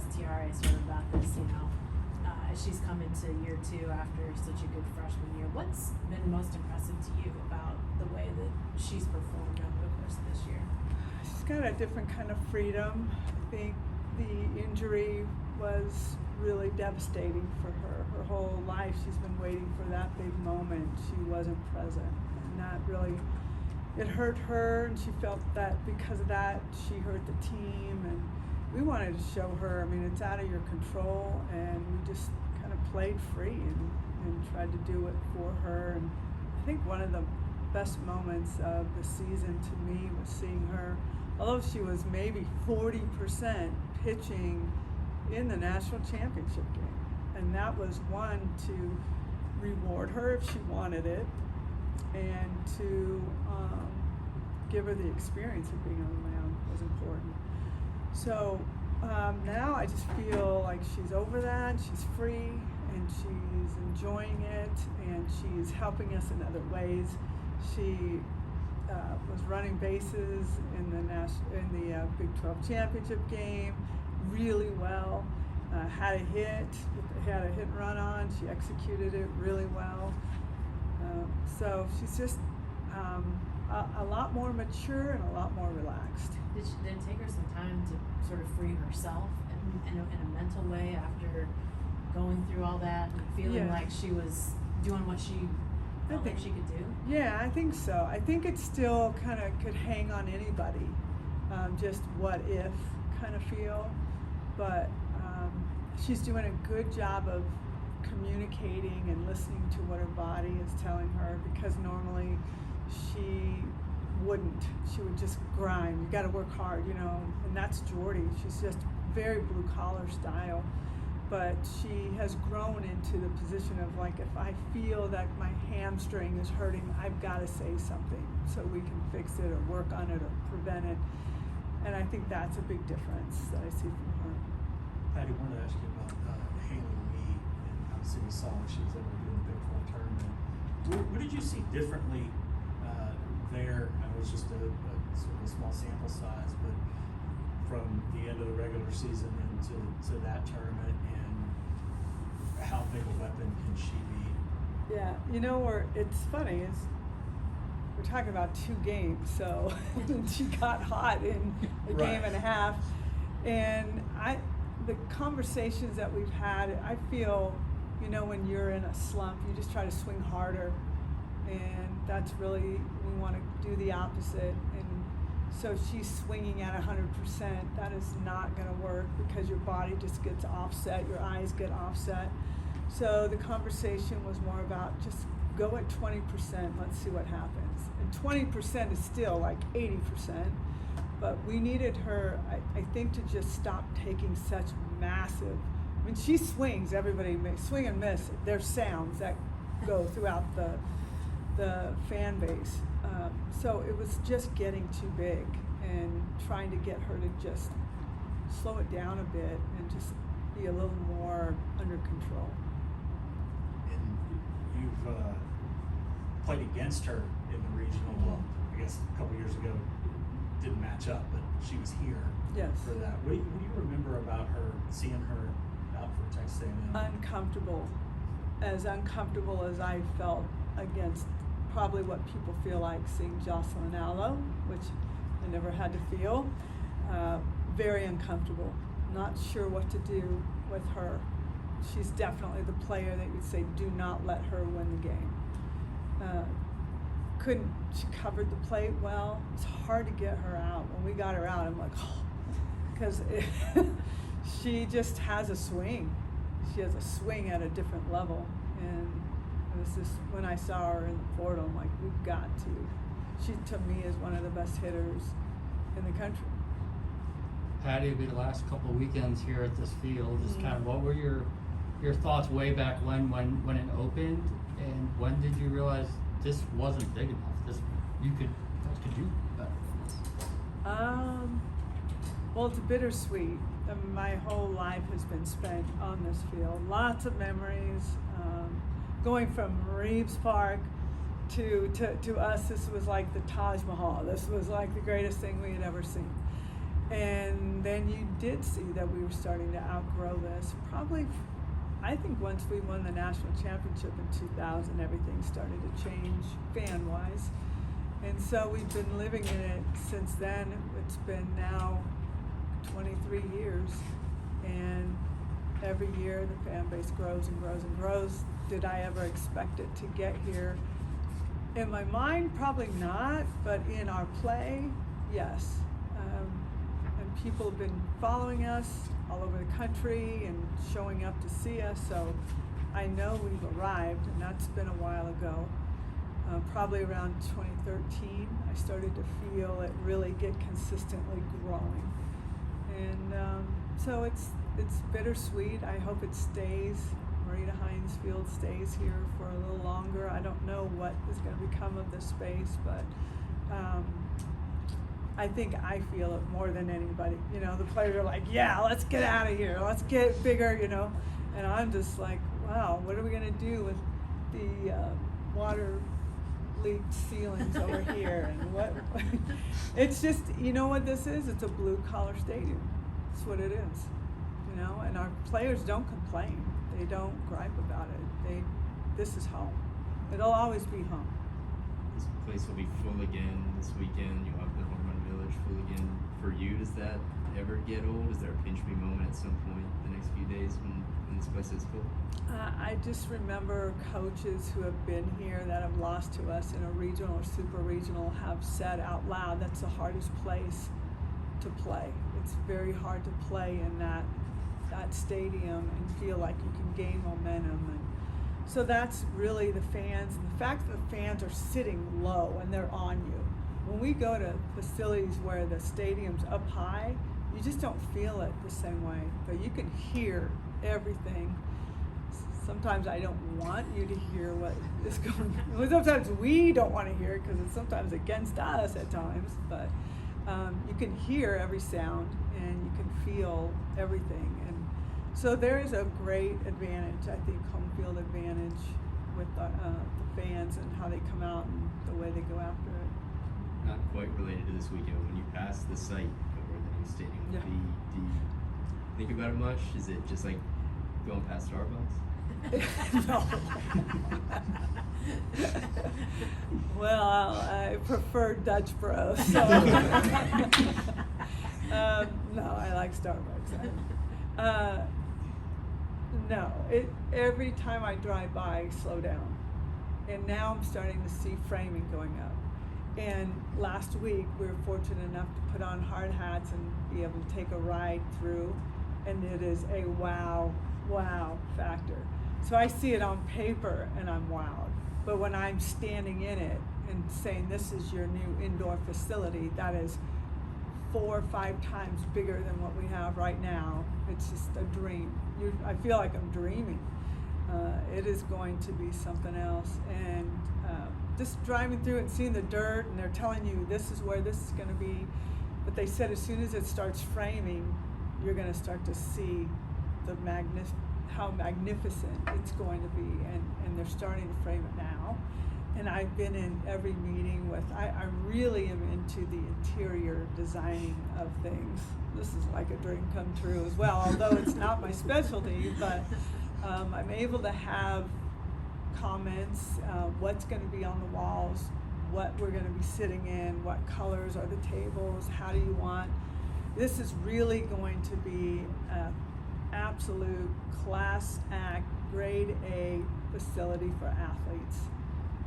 ask Tiare sort of about this, as she's come into year 2 after such a good freshman year. What's been most impressive to you about the way that she's performed over the course of this year? She's got a different kind of freedom. I think the injury was really devastating for her. Her whole life she's been waiting for that big moment. She wasn't present, and that really, it hurt her, and she felt that because of that she hurt the team, and we wanted to show her, I mean, it's out of your control, and we just kind of played free and tried to do it for her. And I think one of the best moments of the season to me was seeing her, although she was maybe 40% pitching in the national championship game, and that was one to reward her if she wanted it, and to give her the experience of being on the mound was important. So now I just feel like she's over that, she's free, and she's enjoying it, and she's helping us in other ways. She was running bases in the Big 12 championship game really well. Had a hit and run on. She executed it really well. So she's just a lot more mature and a lot more relaxed. Did it take her some time to sort of free herself in a mental way after going through all that and feeling like she was doing what she felt like she could do? Yeah, I think so. I think it still kind of could hang on anybody, just what if kind of feel. But she's doing a good job of communicating and listening to what her body is telling her, because normally she wouldn't. She would just grind. You got to work hard, and that's Jordy. She's just very blue collar style. But she has grown into the position of, like, if I feel that my hamstring is hurting, I've got to say something so we can fix it or work on it or prevent it. And I think that's a big difference that I see from her. Patty, I wanted to ask you about Haley Lee, and obviously we saw what she was able to do in the Big 12 tournament. What did you see differently there? It was just a sort of a small sample size, but from the end of the regular season into that tournament, and how big a weapon can she be? Yeah, it's funny, we're talking about 2 games, so she got hot in a game and a half, and the conversations that we've had, I feel, when you're in a slump, you just try to swing harder, and that's really, we want to do the opposite. And so she's swinging at 100%. That is not going to work, because your body just gets offset, your eyes get offset. So the conversation was more about just go at 20%, let's see what happens. And 20% is still like 80%. But we needed her, I think, to just stop taking such massive, I mean, she swings, everybody may swing and miss. There's sounds that go throughout the fan base. So it was just getting too big, and trying to get her to just slow it down a bit and just be a little more under control. And you've played against her in the regional, well, I guess a couple years ago, didn't match up, but she was here for that. What do you remember about her, seeing her out for Texas A&M? Uncomfortable as I felt against probably what people feel like seeing Jocelyn Allo, which I never had to feel. Very uncomfortable, not sure what to do with her. She's definitely the player that you'd say, do not let her win the game. She covered the plate well. It's hard to get her out. When we got her out, I'm like, because she just has a swing. She has a swing at a different level. And it was just, when I saw her in the portal, I'm like, we've got to. She, to me, is one of the best hitters in the country. Patty, it'll be the last couple of weekends here at this field. Just kind of, what were your thoughts way back when it opened, and when did you realize this wasn't big enough? You could do better than this. Well, it's bittersweet. My whole life has been spent on this field. Lots of memories. Going from Reeves Park to us, this was like the Taj Mahal. This was like the greatest thing we had ever seen. And then you did see that we were starting to outgrow this. Probably, I think once we won the national championship in 2000, everything started to change fan-wise. And so we've been living in it since then. It's been now 23 years. And every year the fan base grows and grows and grows. Did I ever expect it to get here? In my mind, probably not, but in our play, yes. And people have been following us all over the country and showing up to see us, so I know we've arrived, and that's been a while ago. Probably around 2013, I started to feel it really get consistently growing. And so it's bittersweet. I hope it stays. Marita Hines Field stays here for a little longer. I don't know what is going to become of this space, but I think I feel it more than anybody. You know, the players are like, yeah, let's get out of here. Let's get bigger, you know. And I'm just like, wow, what are we going to do with the water leaked ceilings over here? And what? It's just, you know what this is? It's a blue-collar stadium. That's what it is. You know, and our players don't complain. They don't gripe about it. This is home. It'll always be home. This place will be full again this weekend. You'll have the home run village full again. For you, does that ever get old? Is there a pinch me moment at some point the next few days when this place is full? I just remember coaches who have been here that have lost to us in a regional or super regional have said out loud, that's the hardest place to play. It's very hard to play in that stadium and feel like you can gain momentum. And so that's really the fans, and the fact that the fans are sitting low and they're on you. When we go to facilities where the stadium's up high, you just don't feel it the same way, but you can hear everything. Sometimes I don't want you to hear what is going on. Sometimes we don't want to hear it because it's sometimes against us at times, but you can hear every sound and you can feel everything. And so there is a great advantage, I think, home field advantage with the fans and how they come out and the way they go after it. Not quite related to this weekend. When you pass the site of where the new stadium will be, do you think about it much? Is it just like going past Starbucks? No. Well, I prefer Dutch Bros. So. No, I like Starbucks. No, every time I drive by, I slow down. And now I'm starting to see framing going up. And last week, we were fortunate enough to put on hard hats and be able to take a ride through. And it is a wow factor. So I see it on paper and I'm wowed. But when I'm standing in it and saying this is your new indoor facility, that is 4 or 5 times bigger than what we have right now. It's just a dream. I feel like I'm dreaming. It is going to be something else. And just driving through and seeing the dirt, and they're telling you this is where this is going to be. But they said as soon as it starts framing, you're going to start to see how magnificent it's going to be. And they're starting to frame it now. And I've been in every meeting with, I really am into the interior designing of things. This is like a dream come true as well, although it's not my specialty, but I'm able to have comments, what's going to be on the walls, what we're going to be sitting in, what colors are the tables, how do you want. This is really going to be an absolute class act, grade A facility for athletes.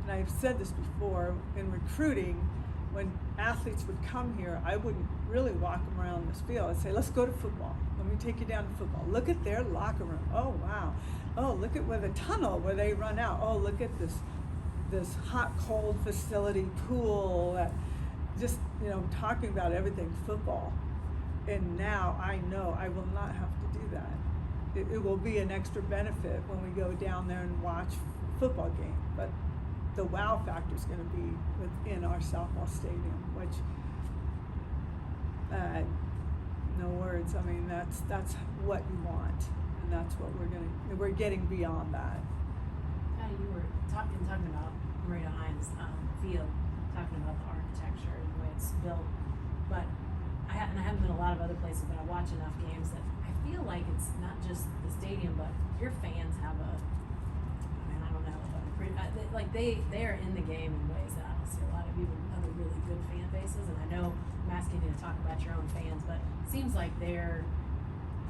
And I've said this before, in recruiting, when athletes would come here, I wouldn't really walk them around this field. I'd say, let's go to football. Let me take you down to football. Look at their locker room. Oh, wow. Oh, look at where the tunnel where they run out. Oh, look at this hot, cold facility pool. Just, talking about everything football. And now I know I will not have to do that. It will be an extra benefit when we go down there and watch football game. But the wow factor is going to be within our softball stadium, which, no words. I mean, that's what you want, and that's what we're getting beyond that. Patty, you were talking about Marita Hines Field, talking about the architecture and the way it's built, but and I haven't been a lot of other places, but I watch enough games that I feel like it's not just the stadium, but your fans have they are in the game in ways that I don't see a lot of even other really good fan bases. And I know I'm asking you to talk about your own fans, but it seems like they're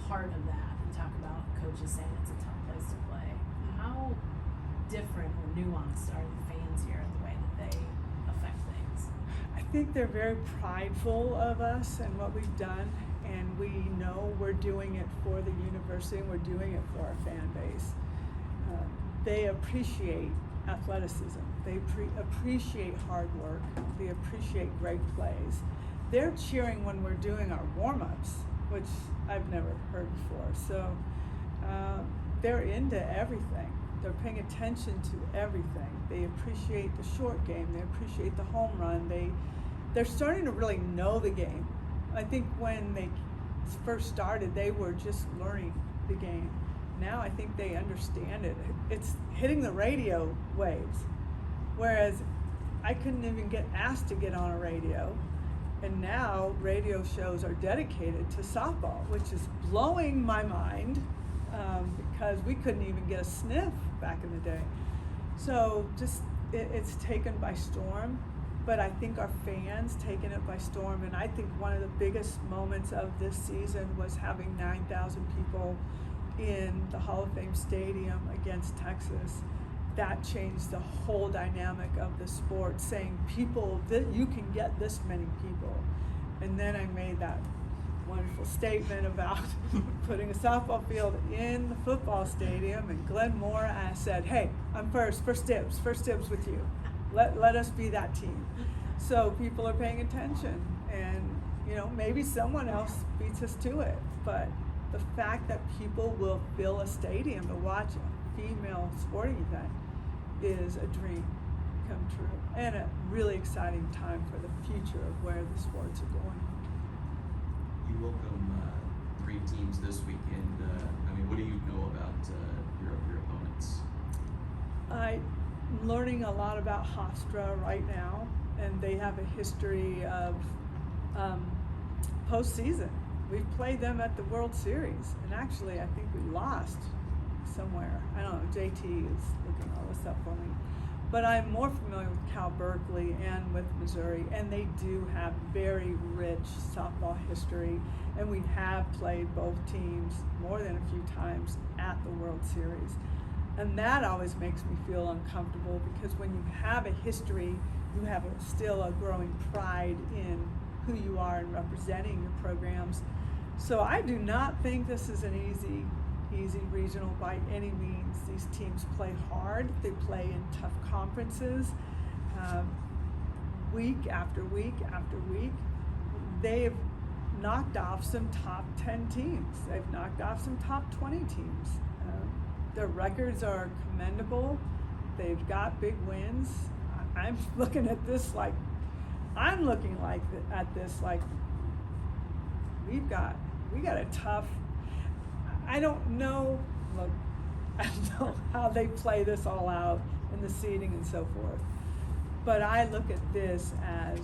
part of that. You talk about coaches saying it's a tough place to play. How different or nuanced are the fans here in the way that they affect things? I think they're very prideful of us and what we've done, and we know we're doing it for the university and we're doing it for our fan base. They appreciate athleticism. They appreciate hard work. They appreciate great plays. They're cheering when we're doing our warm-ups, which I've never heard before. So they're into everything. They're paying attention to everything. They appreciate the short game. They appreciate the home run. They're starting to really know the game. I think when they first started, they were just learning the game. Now I think they understand it. It's hitting the radio waves, whereas I couldn't even get asked to get on a radio. And now radio shows are dedicated to softball, which is blowing my mind because we couldn't even get a sniff back in the day. So just it's taken by storm, but I think our fans taken it by storm. And I think one of the biggest moments of this season was having 9,000 people in the Hall of Fame Stadium against Texas. That changed the whole dynamic of the sport, saying people that you can get this many people. And then I made that wonderful statement about putting a softball field in the football stadium. And Glenn Moore, I said, hey, I'm first dibs with you. Let us be that team. So people are paying attention, and maybe someone else beats us to it, but the fact that people will fill a stadium to watch a female sporting event is a dream come true, and a really exciting time for the future of where the sports are going. You welcome 3 teams this weekend. What do you know about your opponents? I'm learning a lot about Hofstra right now, and they have a history of postseason. We've played them at the World Series, and actually I think we lost somewhere. I don't know, JT is looking all this up for me. But I'm more familiar with Cal Berkeley and with Missouri, and they do have very rich softball history, and we have played both teams more than a few times at the World Series. And that always makes me feel uncomfortable, because when you have a history, you have still a growing pride in who you are and representing your programs. So I do not think this is an easy regional by any means. These teams play hard. They play in tough conferences, week after week after week. They've knocked off some top 10 teams. They've knocked off some top 20 teams. Their records are commendable. They've got big wins. I'm looking at this like, we got a tough, I don't know how they play this all out and the seeding and so forth. But I look at this as,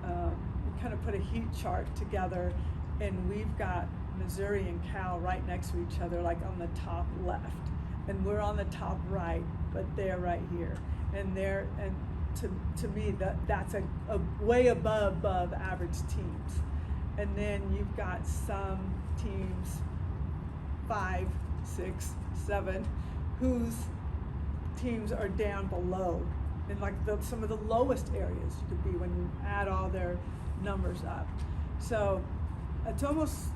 we kind of put a heat chart together, and we've got Missouri and Cal right next to each other, like on the top left. And we're on the top right, but they're right here. And to me, that's a way above average teams. And then you've got some teams, 5, 6, 7, whose teams are down below, in like some of the lowest areas you could be when you add all their numbers up. So it's almost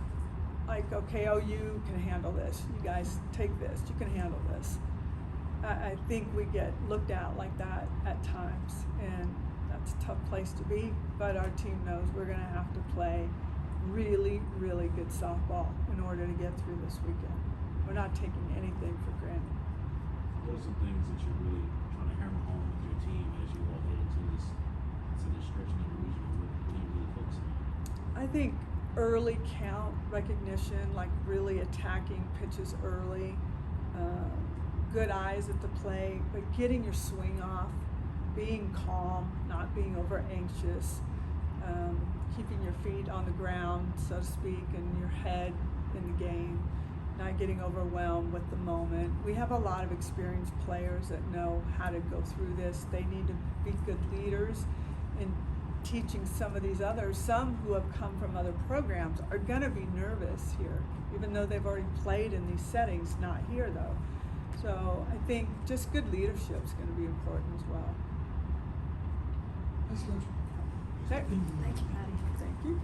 like, okay, OU can handle this. You guys take this. You can handle this. I think we get looked at like that at times, and that's a tough place to be. But our team knows we're going to have to play really, really good softball in order to get through this weekend. We're not taking anything for granted. What are some things that you're really trying to hammer home with your team as you all head into this stretch of the regional? What are you really focusing on? I think early count recognition, like really attacking pitches early, good eyes at the plate, but getting your swing off, being calm, not being over anxious, keeping your feet on the ground, so to speak, and your head in the game, not getting overwhelmed with the moment. We have a lot of experienced players that know how to go through this. They need to be good leaders in teaching some of these others. Some who have come from other programs are gonna be nervous here, even though they've already played in these settings, not here though. So I think just good leadership is gonna be important as well. Thank you, Patty. Thank you.